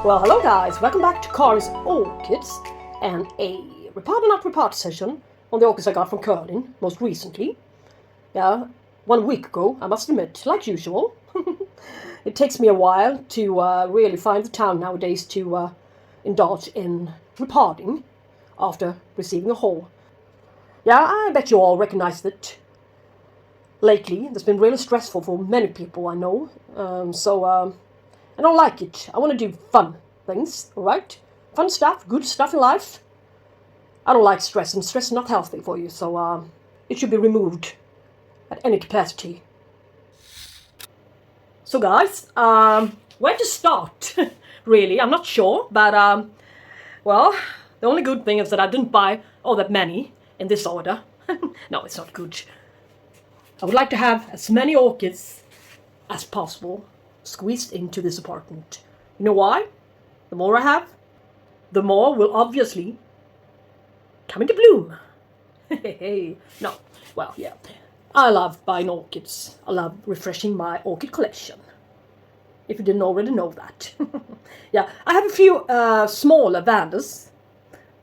Well, hello guys, welcome back to Currlin's Orchids and a repot or not repot session on the orchids I got from Currlin most recently. Yeah, 1 week ago, I must admit, like usual. It takes me a while to really find the time nowadays to indulge in repotting after receiving a haul. Yeah, I bet you all recognize that lately it's been really stressful for many people I know, I don't like it. I want to do fun things, alright? Fun stuff, good stuff in life. I don't like stress, and stress is not healthy for you, so it should be removed at any capacity. So guys, where to start? Really, I'm not sure, but well, the only good thing is that I didn't buy all that many in this order. No, it's not good. I would like to have as many orchids as possible squeezed into this apartment. You know why? The more I have, the more will obviously come into bloom. No, well, yeah. I love buying orchids. I love refreshing my orchid collection. If you didn't already know that. Yeah, I have a few smaller Vandas.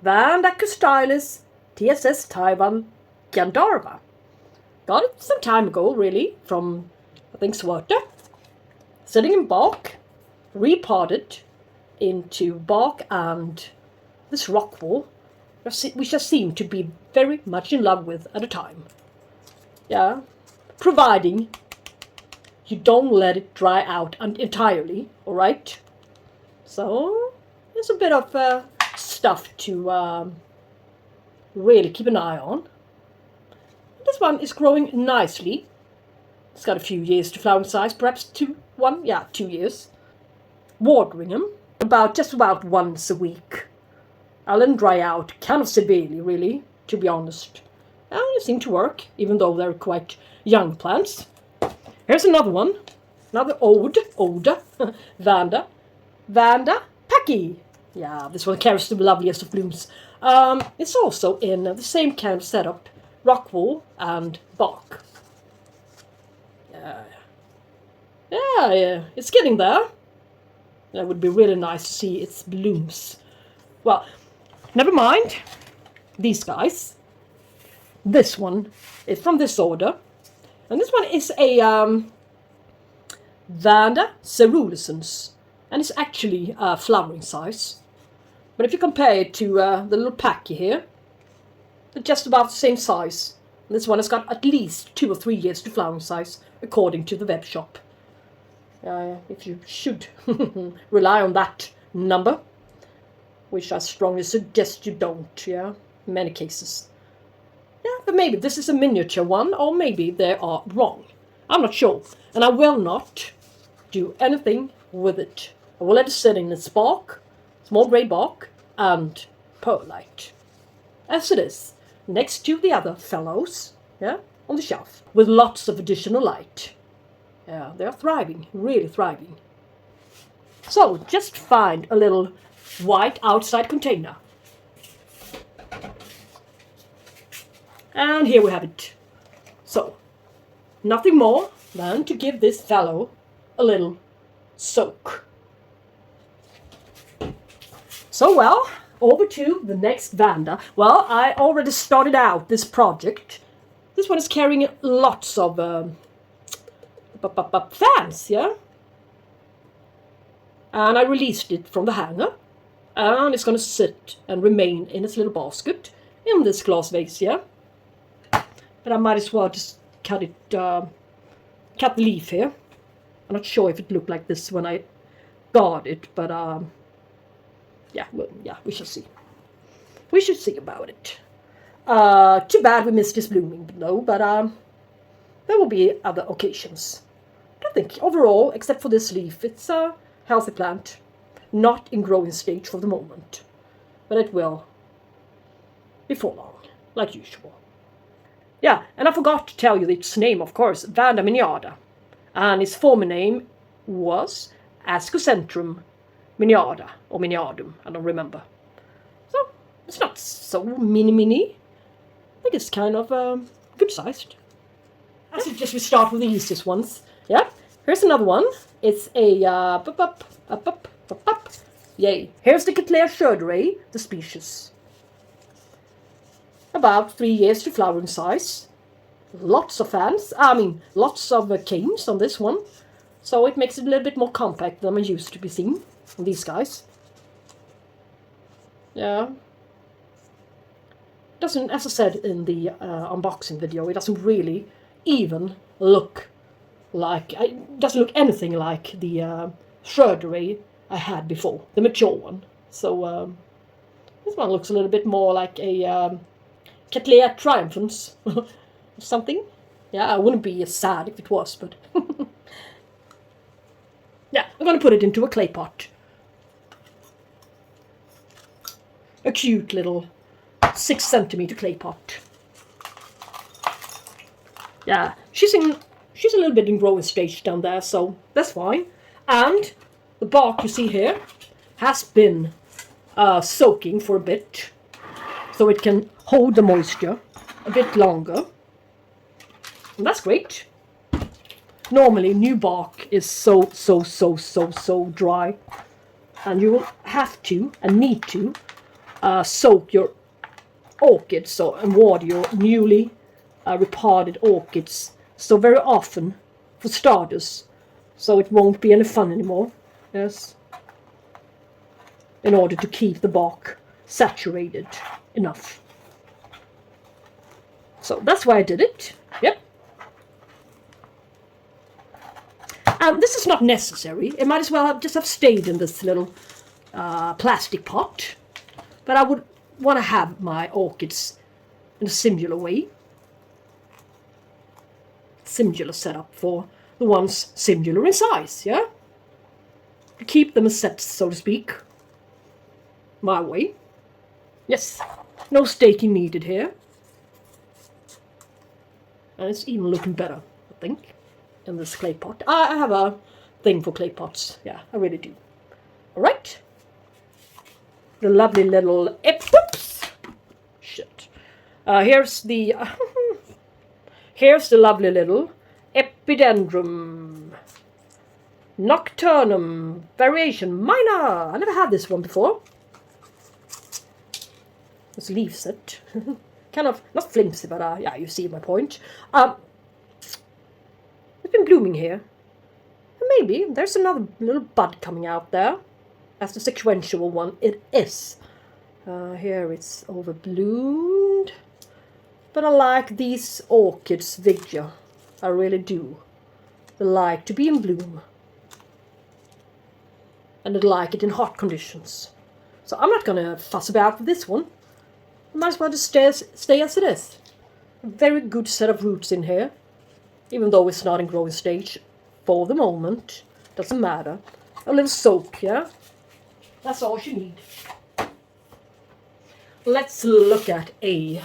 Vanda Custylis, TSS Taiwan, Gandharva. Got it some time ago, really, from, I think, Sweden. Sitting in bark, repotted into bark and this rock wool, which I seem to be very much in love with at a time. Yeah, providing you don't let it dry out entirely, alright? So, there's a bit of stuff to really keep an eye on. This one is growing nicely. It's got a few years to flowering size, perhaps 2 years. Watering them just about once a week. I'll let them dry out kind of severely, really, to be honest. And they seem to work, even though they're quite young plants. Here's another one. Another older Vanda. Vanda Packy. Yeah, this one carries the loveliest of blooms. It's also in the same kind of setup. Rock wool and bark. Yeah, it's getting there. That would be really nice to see its blooms. Well, never mind these guys. This one is from this order. And this one is a Vanda Minota. And it's actually flowering size. But if you compare it to the little packy here, they're just about the same size. And this one has got at least 2 or 3 years to flowering size, according to the web shop. If you should rely on that number, which I strongly suggest you don't, yeah, in many cases. Yeah, but maybe this is a miniature one, or maybe they are wrong. I'm not sure, and I will not do anything with it. I will let it sit in its bark, small grey bark, and perlite, as it is, next to the other fellows, yeah, on the shelf, with lots of additional light. Yeah, they're thriving, really thriving. So, just find a little white outside container. And here we have it. So, nothing more than to give this fellow a little soak. So, well, over to the next Vanda. Well, I already started out this project. This one is carrying lots of fans, yeah? And I released it from the hanger. And it's going to sit and remain in its little basket in this glass vase, yeah? But I might as well just cut the leaf here. I'm not sure if it looked like this when I got it, but yeah, well, yeah, we shall see. We should see about it. Too bad we missed this blooming below, but there will be other occasions. I think overall, except for this leaf, it's a healthy plant. Not in growing stage for the moment. But it will before long, like usual. Yeah, and I forgot to tell you its name, of course, Vanda Minota. And its former name was Ascocentrum Miniata, or Miniadum, I don't remember. So, it's not so mini. I think it's kind of good-sized. I suggest we start with the easiest ones. Yeah, here's another one. It's a Yay. Here's the Cattleya, the species. About 3 years to flowering size. Lots of fans, lots of canes on this one. So it makes it a little bit more compact than I'm used to be seen on these guys. Yeah. Doesn't, as I said in the unboxing video, it doesn't really even look like, it doesn't look anything like the Schröderay I had before, the mature one. So this one looks a little bit more like a Cattleya triumphans or something. Yeah, I wouldn't be as sad if it was, but yeah, I'm gonna put it into a clay pot. A cute little 6 centimeter clay pot. Yeah, she's a little bit in growing stage down there, so that's fine. And the bark you see here has been soaking for a bit, so it can hold the moisture a bit longer. And that's great. Normally new bark is so dry, and you will have to and need to soak your orchids and water your newly repotted orchids so very often for starters, so it won't be any fun anymore. Yes, in order to keep the bark saturated enough. So that's why I did it. Yep. And this is not necessary. It might as well just have stayed in this little plastic pot. But I would want to have my orchids in a similar way. Similar setup for the ones similar in size, yeah? To keep them a set, so to speak. My way. Yes, no staking needed here. And it's even looking better, I think, in this clay pot. I have a thing for clay pots. Yeah, I really do. Alright. The lovely little... Whoops! Shit. Here's the... here's the lovely little Epidendrum. Nocturnum. Variation minor. I never had this one before. This leaf set. Kind of, not flimsy, but yeah, you see my point. It's been blooming here. Maybe there's another little bud coming out there. As the sequential one it is. Here it's overbloomed. But I like these orchids, Vigya. I really do. They like to be in bloom. And they like it in hot conditions. So I'm not going to fuss about with this one. I might as well just stay as it is. A very good set of roots in here. Even though it's not in growing stage for the moment. Doesn't matter. A little soak, yeah? That's all you need. Let's look at a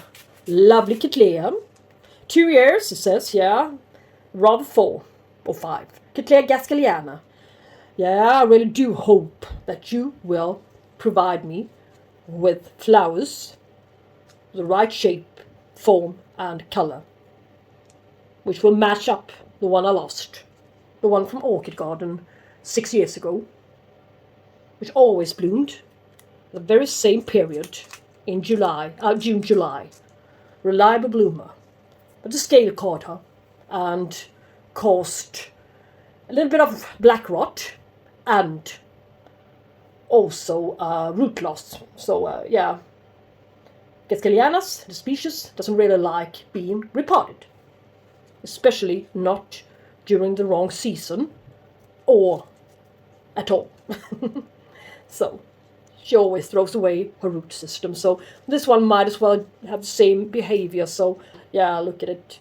lovely Cattleya. 2 years, it says, yeah. Rather 4 or 5. Cattleya Gasquiliana. Yeah, I really do hope that you will provide me with flowers, the right shape, form and colour, which will match up the one I lost. The one from Orchid Garden 6 years ago, which always bloomed the very same period in June, July. Reliable bloomer. But the scale caught her and caused a little bit of black rot and also root loss. So yeah, Gasquilianas, the species, doesn't really like being repotted, especially not during the wrong season or at all. So she always throws away her root system. So this one might as well have the same behavior. So yeah, look at it.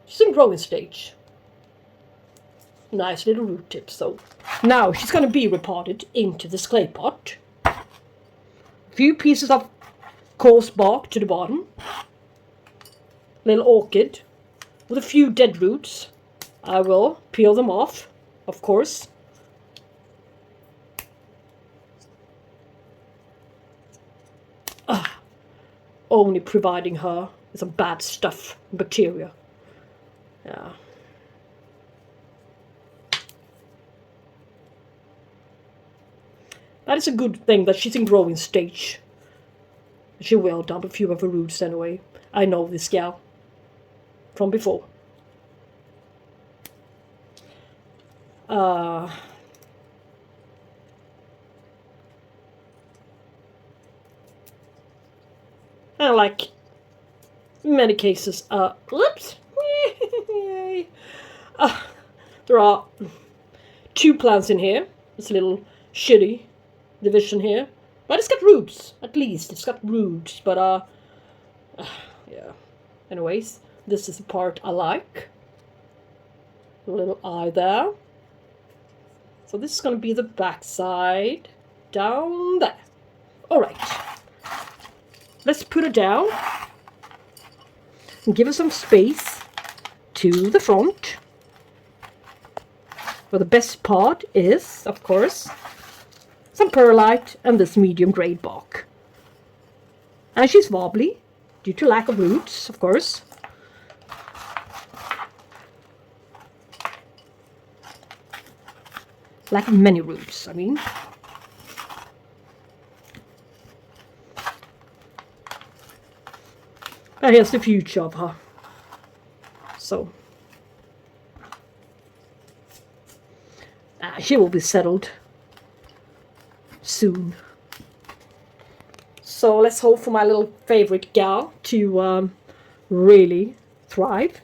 She's in growing stage. Nice little root tip. So now she's going to be repotted into this clay pot. A few pieces of coarse bark to the bottom. Little orchid with a few dead roots. I will peel them off, of course. Only providing her with some bad stuff, bacteria. Yeah. That is a good thing that she's in growing stage. She will dump a few of her roots anyway. I know this gal from before. And like many cases, whoops, there are 2 plants in here. This little shitty division here, but it's got roots. At least it's got roots. But yeah. Anyways, this is the part I like. A little eye there. So this is going to be the back side down there. All right. Let's put it down and give her some space to the front. Well, the best part is, of course, some perlite and this medium grade bark. And she's wobbly due to lack of roots, of course. Lack of many roots, I mean. And here's the future of her. So she will be settled soon. So let's hope for my little favorite gal to really thrive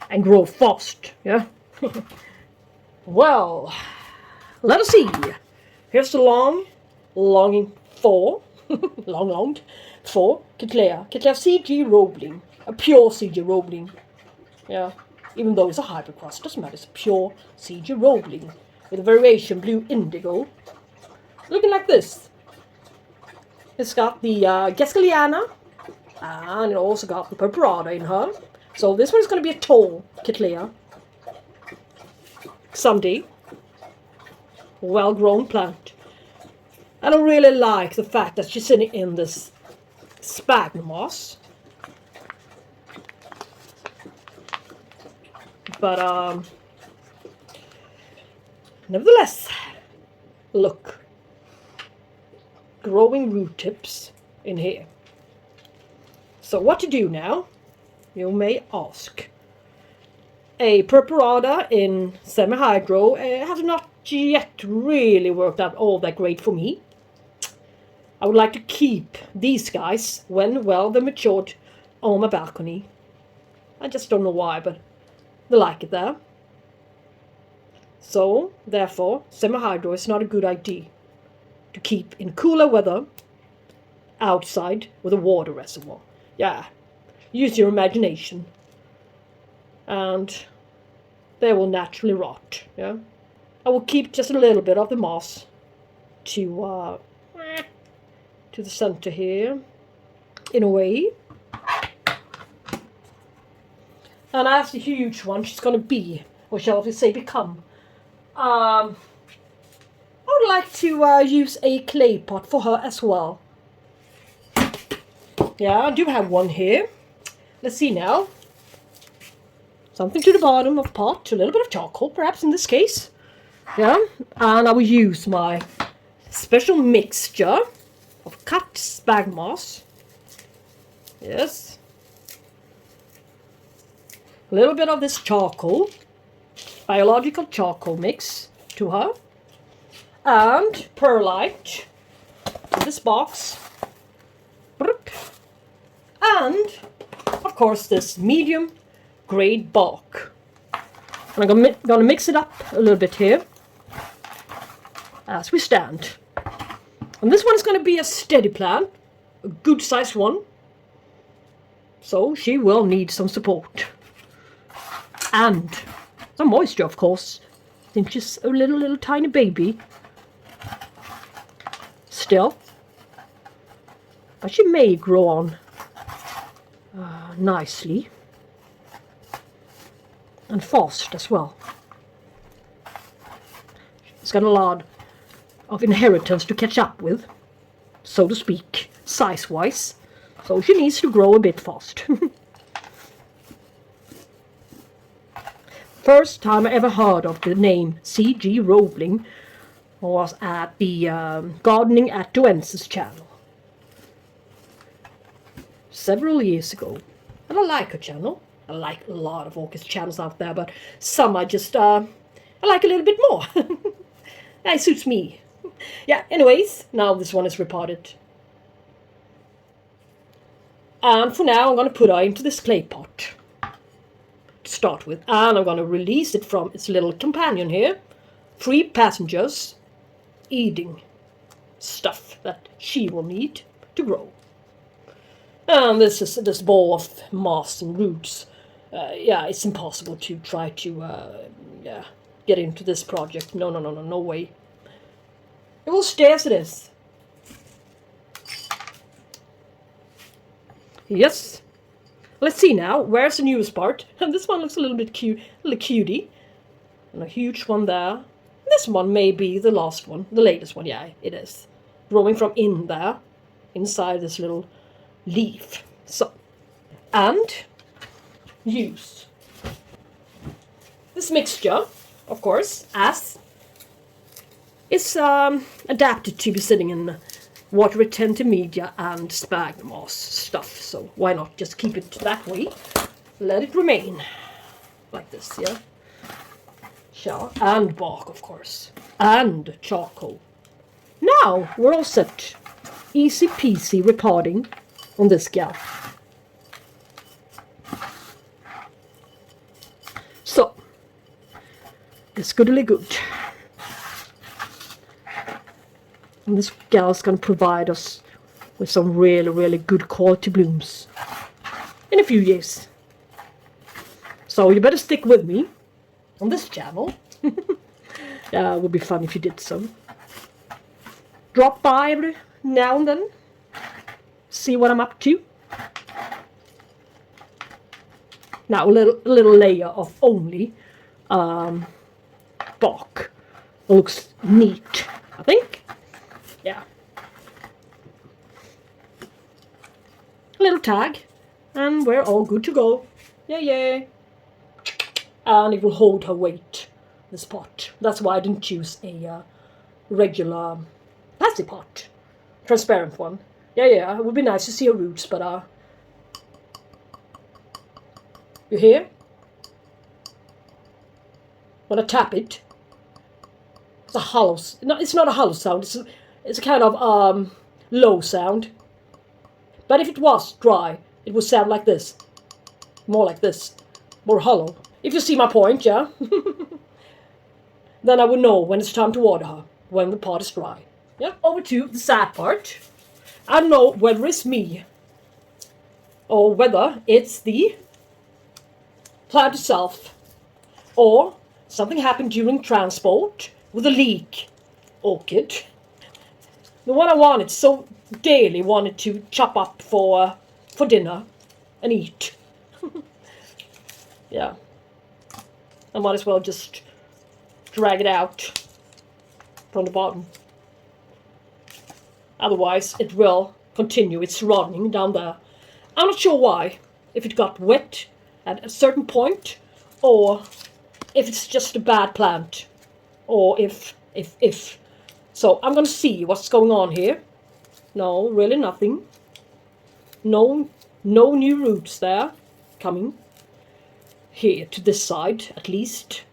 and grow fast. Yeah. Well, let us see. Here's the longed for Cattleya. Cattleya CG Robling. A pure CG Robling. Yeah. Even though it's a hybrid cross, doesn't matter. It's a pure CG Robling. With a variation blue indigo. Looking like this. It's got the Gasquiliana. And it also got the Purpurata in her. So this one's going to be a tall Cattleya. Someday. Well-grown plant. I don't really like the fact that she's sitting in this sphagnum moss. But nevertheless, look. Growing root tips in here. So what to do now, you may ask. A Purpurata in semi-hydro has not yet really worked out all that great for me. I would like to keep these guys when, well, they're matured on my balcony. I just don't know why, but they like it there. So, therefore, semi-hydro is not a good idea to keep in cooler weather outside with a water reservoir. Yeah, use your imagination. And they will naturally rot. Yeah, I will keep just a little bit of the moss to the center here, in a way. And as the huge one, she's going to be, or shall we say, become. I would like to use a clay pot for her as well. Yeah, I do have one here. Let's see now. Something to the bottom of pot, a little bit of charcoal, perhaps in this case. Yeah, and I will use my special mixture of cut sphagnum moss. Yes. A little bit of this charcoal, biological charcoal mix to her. And perlite in this box. And, of course, this medium grade bark. And I'm gonna mix it up a little bit here as we stand. And this one is going to be a steady plant, a good sized one. So she will need some support. And some moisture, of course. I think she's a little tiny baby. Still. But she may grow on nicely. And fast as well. It's got a lot of inheritance to catch up with, so to speak, size-wise. So she needs to grow a bit fast. First time I ever heard of the name CG Robling. was at the Gardening at Duense's channel several years ago. And I like her channel. I like a lot of orchid channels out there, but some I just, I like a little bit more. That suits me. Yeah, anyways, now this one is repotted. And for now, I'm going to put her into this clay pot to start with. And I'm going to release it from its little companion here. 3 passengers eating stuff that she will need to grow. And this is this ball of moss and roots. Yeah, it's impossible to try to get into this project. No way. It will stay as it is. Yes. Let's see now. Where's the newest part? And this one looks a little bit cute, a little cutie. And a huge one there. This one may be the last one, the latest one. Yeah, it is. Growing from in there, inside this little leaf. So, and use this mixture, of course, as it's adapted to be sitting in water retentive media and sphagnum moss stuff. So why not just keep it that way? Let it remain like this, yeah. Shell and bark, of course, and charcoal. Now we're all set. Easy peasy repotting on this gal. So, it's goodly good. And this gal is going to provide us with some really good quality blooms in a few years. So you better stick with me on this channel. Yeah, it would be fun if you did so. Drop by every now and then. See what I'm up to. Now a little layer of only bark. Looks neat, I think. Yeah. A little tag, and we're all good to go. Yay. And it will hold her weight, this pot. That's why I didn't choose a regular plastic pot. Transparent one. Yeah, it would be nice to see her roots, but you hear? When I tap it, it's a hollow. No, it's not a hollow sound. It's a kind of low sound. But if it was dry, it would sound like this. More like this. More hollow. If you see my point, yeah? Then I would know when it's time to water her. When the pot is dry. Yeah, over to the sad part. I don't know whether it's me or whether it's the plant itself or something happened during transport with a leak orchid. The one I wanted so dearly wanted to chop up for dinner and eat. Yeah. I might as well just drag it out from the bottom. Otherwise, it will continue its rotting down there. I'm not sure why. If it got wet at a certain point, or if it's just a bad plant, or if. So I'm going to see what's going on here. No, really nothing. No new roots there coming. Here to this side, at least.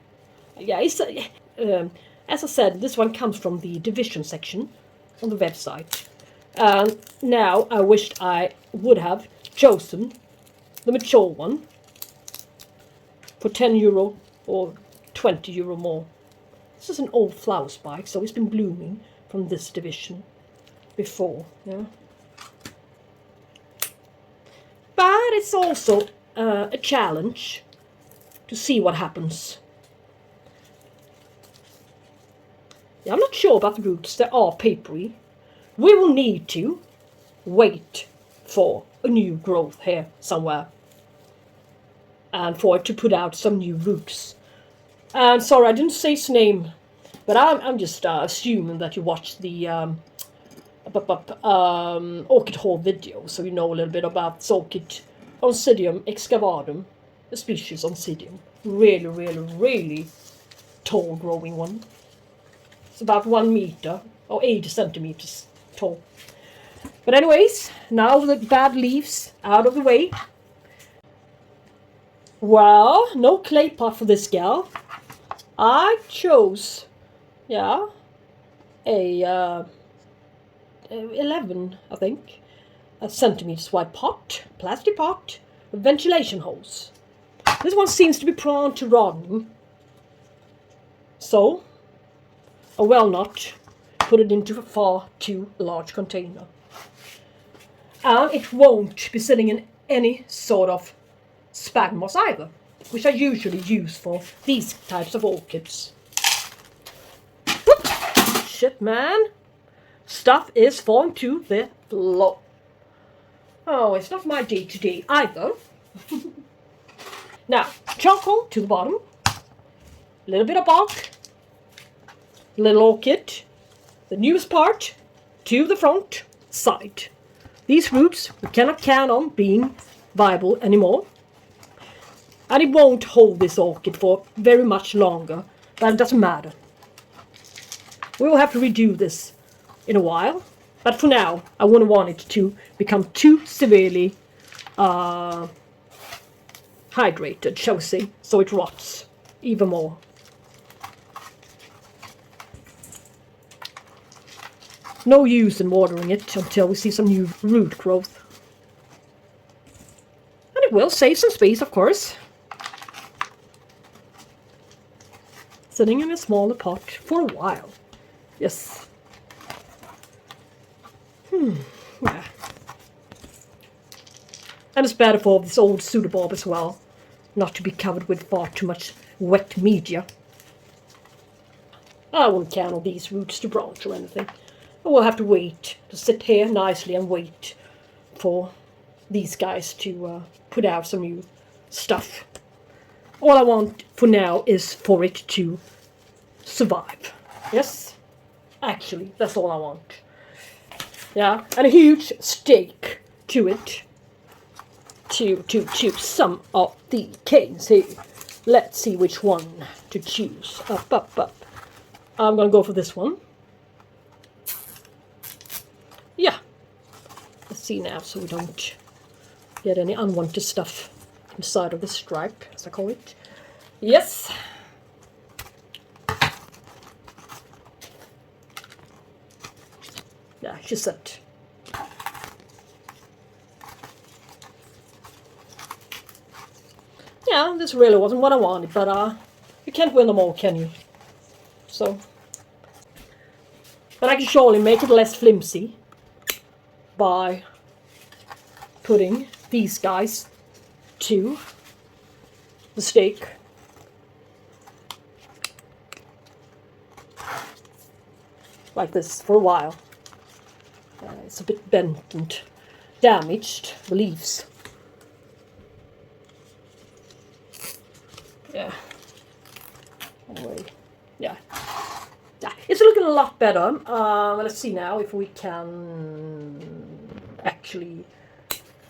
Yeah, it's as I said, this one comes from the division section on the website. And now I wished I would have chosen the mature one for €10 or €20 more. This is an old flower spike, so it's been blooming from this division before. Yeah. But it's also a challenge to see what happens. Yeah, I'm not sure about the roots. They are papery. We will need to wait for a new growth here somewhere. And for it to put out some new roots. And sorry, I didn't say its name. But I'm just assuming that you watched the orchid haul video. So you know a little bit about this orchid. Oncidium excavatum. The species Oncidium. Really tall growing one. It's about 1 meter or 80 centimeters tall. But anyways, now the bad leaves out of the way. Well, no clay pot for this gal. I chose, yeah, a 11, I think, centimeters wide pot, plastic pot, with ventilation holes. This one seems to be prone to rotting, so I will not put it into a far too large container. And it won't be sitting in any sort of sphagnum moss either, which I usually use for these types of orchids. Whoop! Shit, man. Stuff is falling to the floor. Oh, it's not my day today either. Now, charcoal to the bottom, a little bit of bark, little orchid, the newest part to the front side. These roots we cannot count on being viable anymore. And it won't hold this orchid for very much longer, but it doesn't matter. We will have to redo this in a while, but for now I wouldn't want it to become too severely hydrated, shall we say, so it rots even more. No use in watering it until we see some new root growth. And it will save some space, of course. Sitting in a smaller pot for a while. Yes. Yeah. And it's better for this old pseudobulb as well, not to be covered with far too much wet media. I won't count on these roots to branch or anything. I will have to wait to sit here nicely and wait for these guys to put out some new stuff. All I want for now is for it to survive. Yes, actually, that's all I want. Yeah, and a huge stake to it. To some of the canes here. Let's see which one to choose. Up. I'm gonna go for this one. Yeah. Let's see now, so we don't get any unwanted stuff inside of the stripe, as I call it. Yes. Yeah, she said. Yeah, this really wasn't what I wanted, but you can't win them all, can you? So, but I can surely make it less flimsy by putting these guys to the stake. Like this for a while. It's a bit bent and damaged, the leaves. Yeah. Anyway, yeah. It's looking a lot better. Let's see now if we can actually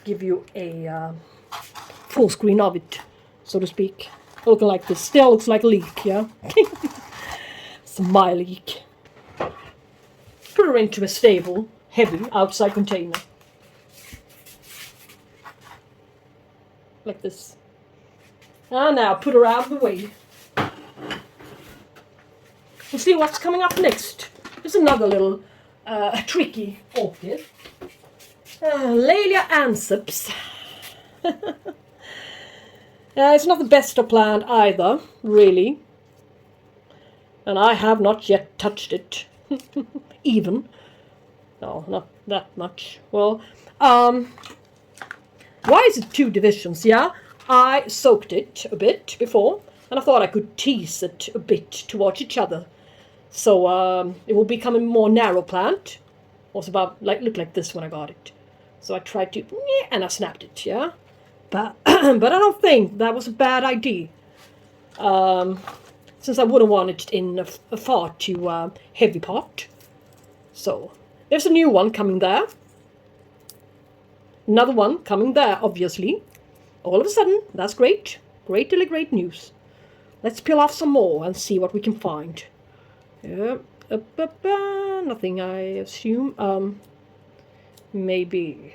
give you a full screen of it, so to speak. Looking like this. Still looks like a leak, yeah? It's my leak. Put her into a stable, heavy, outside container. Like this. And now put her out of the way. We'll see what's coming up next. There's another little tricky orchid. Laelia anceps. It's not the best of plant either, really. And I have not yet touched it. Even. No, not that much. Well, why is it 2 divisions? Yeah, I soaked it a bit before, and I thought I could tease it a bit towards each other. So it will become a more narrow plant. Was about look like this when I got it. So I tried to, and I snapped it, yeah. But but I don't think that was a bad idea. Since I wouldn't want it in a far too heavy pot. So there's a new one coming there. Another one coming there, obviously. All of a sudden, that's great. Great news. Let's peel off some more and see what we can find. Yeah, Nothing, I assume. Maybe.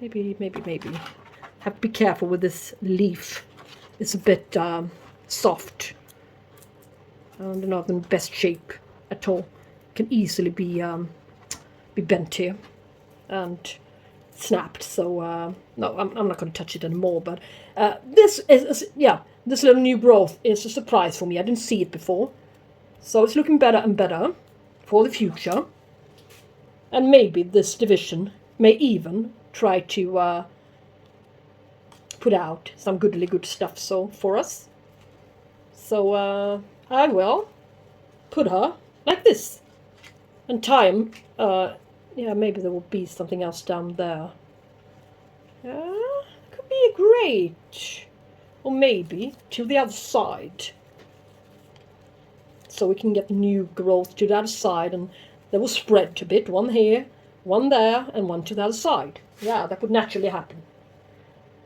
Have to be careful with this leaf. It's a bit soft. I don't know if in the best shape at all. Can easily be bent here and snapped. So no, I'm not going to touch it anymore. But this is this little new growth is a surprise for me. I didn't see it before, so it's looking better and better for the future. And maybe this division may even try to put out some really good stuff for us. So I will put her like this and tie him. Yeah, maybe there will be something else down there. Could be a grate, or maybe to the other side, so we can get new growth to the other side, and they will spread a bit. One here, one there, and one to the other side. Yeah, that would naturally happen,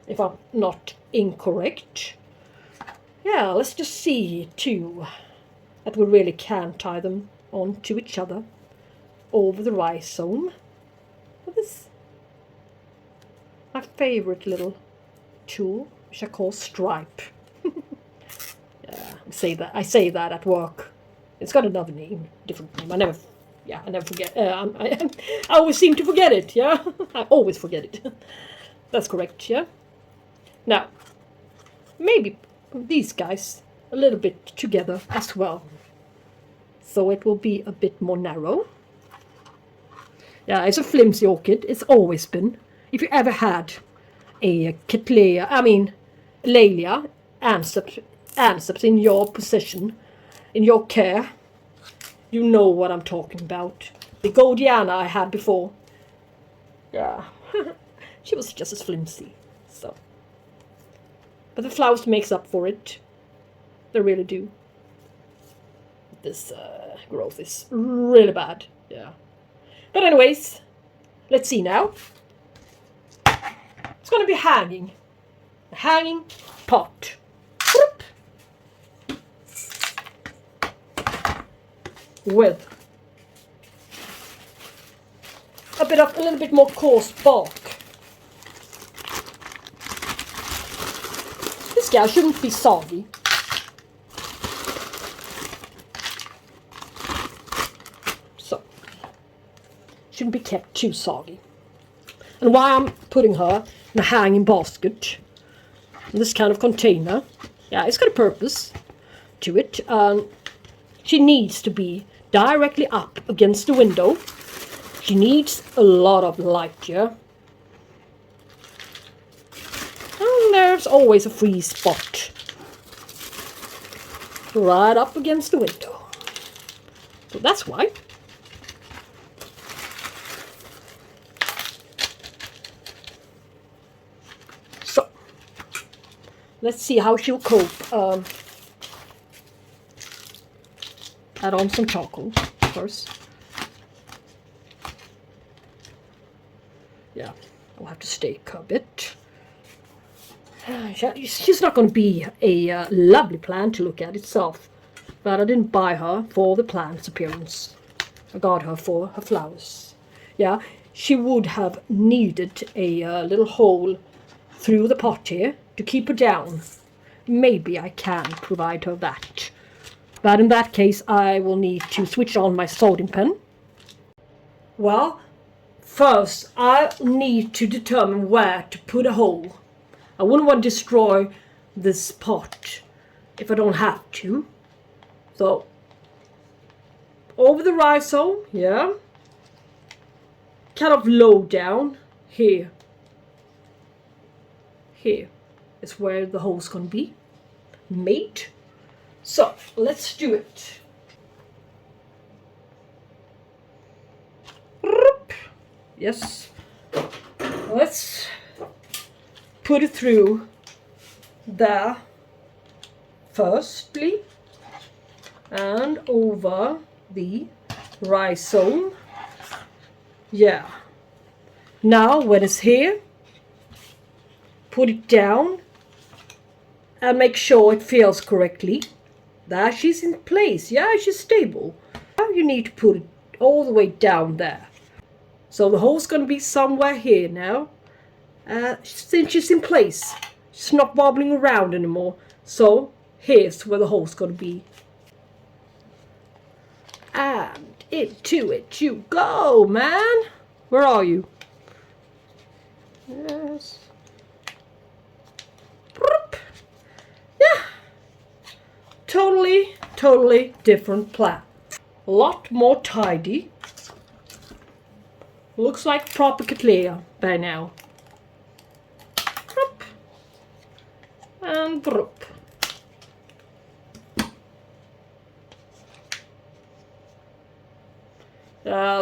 if I'm not incorrect. Yeah, let's just see too that we really can tie them on to each other over the rhizome. What is my favorite little tool, which I call stripe. Yeah, I say that at work. It's got another name, different name. I never forget. I always seem to forget it. Yeah, I always forget it. That's correct. Yeah. Now, maybe these guys a little bit together as well, so it will be a bit more narrow. Yeah, it's a flimsy orchid. It's always been. If you ever had a Cattleya, Laelia anceps in your possession, in your care, you know what I'm talking about. The Gasquiliana I had before. Yeah, she was just as flimsy. So, but the flowers makes up for it. They really do. This growth is really bad. Yeah. But anyways, let's see now. It's going to be hanging. A hanging pot. With a little bit more coarse bark. This guy shouldn't be soggy. So, shouldn't be kept too soggy. And why I'm putting her in a hanging basket, in this kind of container, yeah, it's got a purpose to it. She needs to be directly up against the window. She needs a lot of light, yeah. And there's always a free spot right up against the window. So that's why. So, let's see how she'll cope. Add on some charcoal first. Yeah, I'll have to stake a bit. She's not going to be a lovely plant to look at itself, but I didn't buy her for the plant's appearance. I got her for her flowers. Yeah, she would have needed a little hole through the pot here to keep her down. Maybe I can provide her that. But in that case, I will need to switch on my soldering pen. Well, first, I need to determine where to put a hole. I wouldn't want to destroy this pot if I don't have to. So, over the rhizome, yeah. Kind of low down, here. Here is where the hole's going to be made. So, let's do it. Yes. Let's put it through there firstly and over the rhizome. Yeah. Now, when it's here, put it down and make sure it feels correctly. There, she's in place. Yeah, she's stable. Now you need to put it all the way down there. So the hole's going to be somewhere here now. Since she's in place, she's not wobbling around anymore. So here's where the hole's going to be. And into it you go, man. Where are you? Yes. Yeah. Totally different plant. A lot more tidy. Looks like proper Cattleya by now. And drop.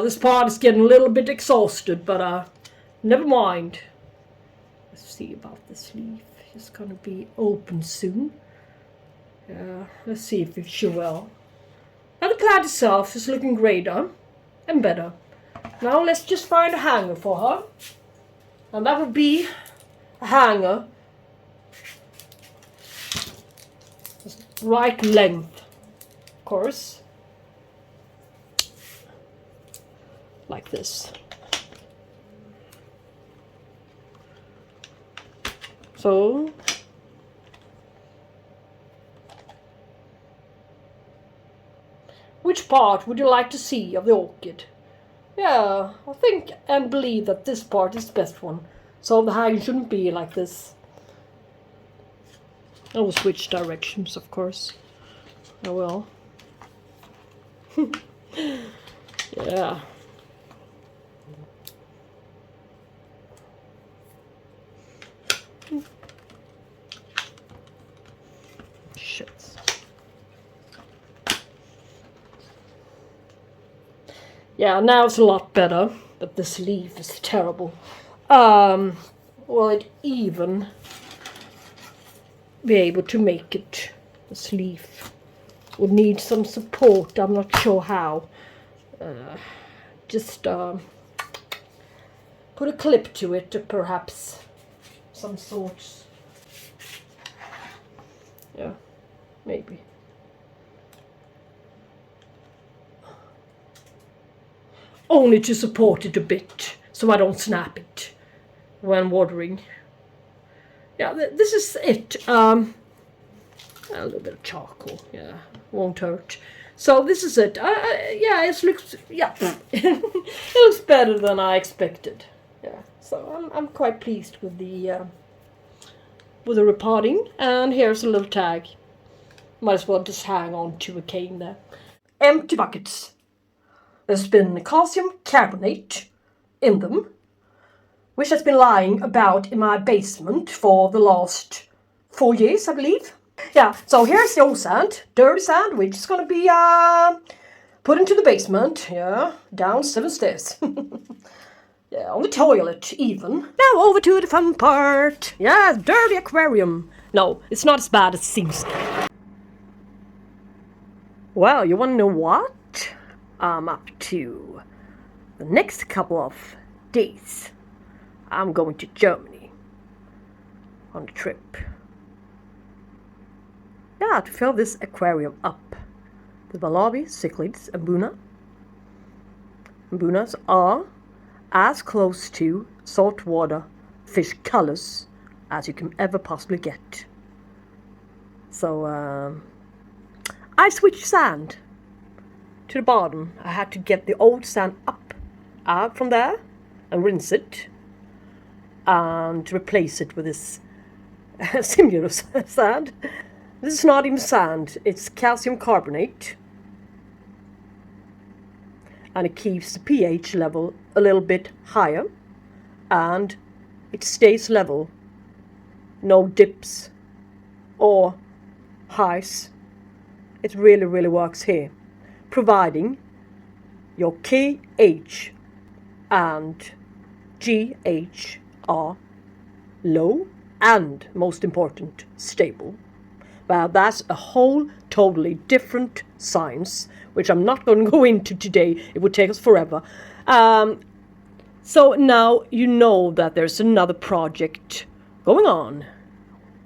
This part is getting a little bit exhausted, but never mind. Let's see about this leaf. It's gonna be open soon. Let's see if she will. Now the plant itself is looking greater and better. Now let's just find a hanger for her. And that would be a hanger right length, of course. Like this. So which part would you like to see of the orchid? Yeah, I think and believe that this part is the best one. So the hang shouldn't be like this. I will switch directions, of course. I will. Yeah. Shit. Yeah, now it's a lot better, but this leaf is terrible. Will it even be able to make it? This leaf would need some support. I'm not sure how. Just put a clip to it, perhaps. Some sort. Yeah, maybe. Only to support it a bit, so I don't snap it when watering. Yeah, this is it. A little bit of charcoal, yeah, won't hurt. So this is it. Yeah, it looks, yeah, it looks better than I expected. Yeah, so I'm quite pleased with the repotting. And here's a little tag. Might as well just hang on to a cane there. Empty buckets. There's been calcium carbonate in them, which has been lying about in my basement for the last 4 years, I believe. Yeah, so here's the old sand, dirty sand, which is going to be put into the basement. Yeah, down 7 stairs. Yeah, on the toilet even. Now over to the fun part. Yeah, dirty aquarium. No, it's not as bad as it seems. Well, you want to know what I'm up to? The next couple of days, I'm going to Germany on a trip. Yeah, to fill this aquarium up with malawi, cichlids, and buna. Bunas are as close to saltwater fish colors as you can ever possibly get. So I switched sand to the bottom. I had to get the old sand up out from there and rinse it and replace it with this similar sand. This is not even sand, it's calcium carbonate, and it keeps the pH level a little bit higher and it stays level. No dips or highs. It really works here, providing your KH and GH are low and, most important, stable. Well, that's a whole totally different science, which I'm not going to go into today. It would take us forever. So now you know that there's another project going on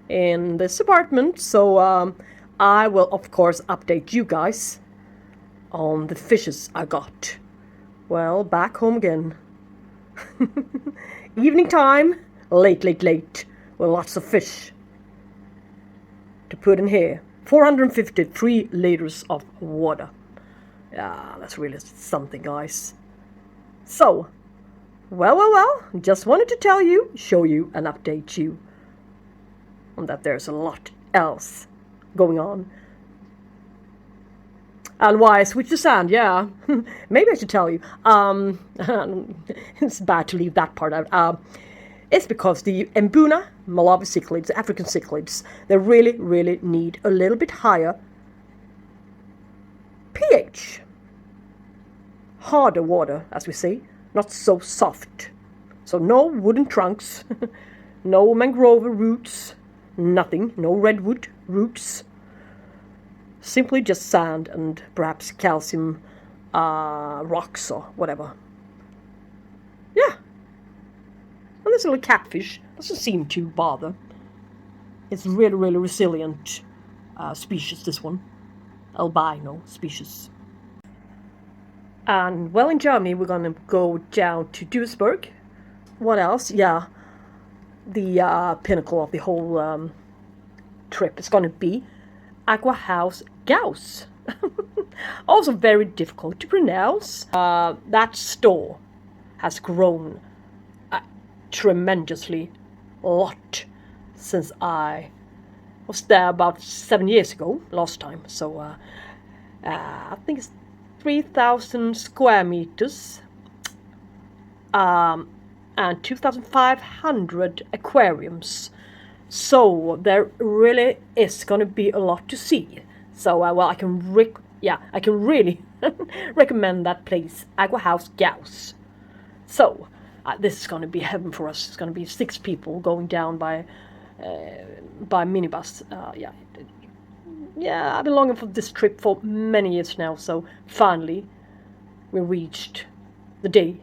in this apartment. So I will of course update you guys on the fishes I got. Well, back home again. Evening time, late with lots of fish to put in here. 453 liters of water. Yeah, that's really something, guys. So, well, just wanted to tell you, show you, and update you on that there's a lot else going on. And why I switched to sand, yeah. Maybe I should tell you. It's bad to leave that part out. It's because the Mbuna Malawi cichlids, the African cichlids, they really need a little bit higher pH. Harder water, as we say, not so soft. So no wooden trunks, no mangrove roots, nothing, no redwood roots. Simply just sand and perhaps calcium rocks or whatever. Yeah. And this little catfish doesn't seem to bother. It's really resilient species, this one. Albino species. And well, in Germany we're gonna go down to Duisburg. What else? Yeah, the pinnacle of the whole trip is gonna be Aquarium Gauss. Also very difficult to pronounce. That store has grown tremendously a lot since I was there about 7 years ago, last time. So I think it's 3,000 square meters and 2,500 aquariums. So there really is going to be a lot to see. So well, I can really recommend that place, Aquarium Gauss. So this is going to be heaven for us. It's going to be 6 people going down by minibus. Yeah, I've been longing for this trip for many years now. So finally, we reached the day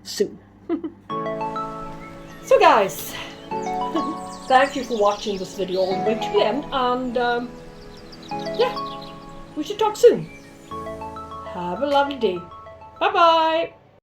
soon. So guys, thank you for watching this video all the way to the end, and yeah, we should talk soon. Have a lovely day. Bye bye.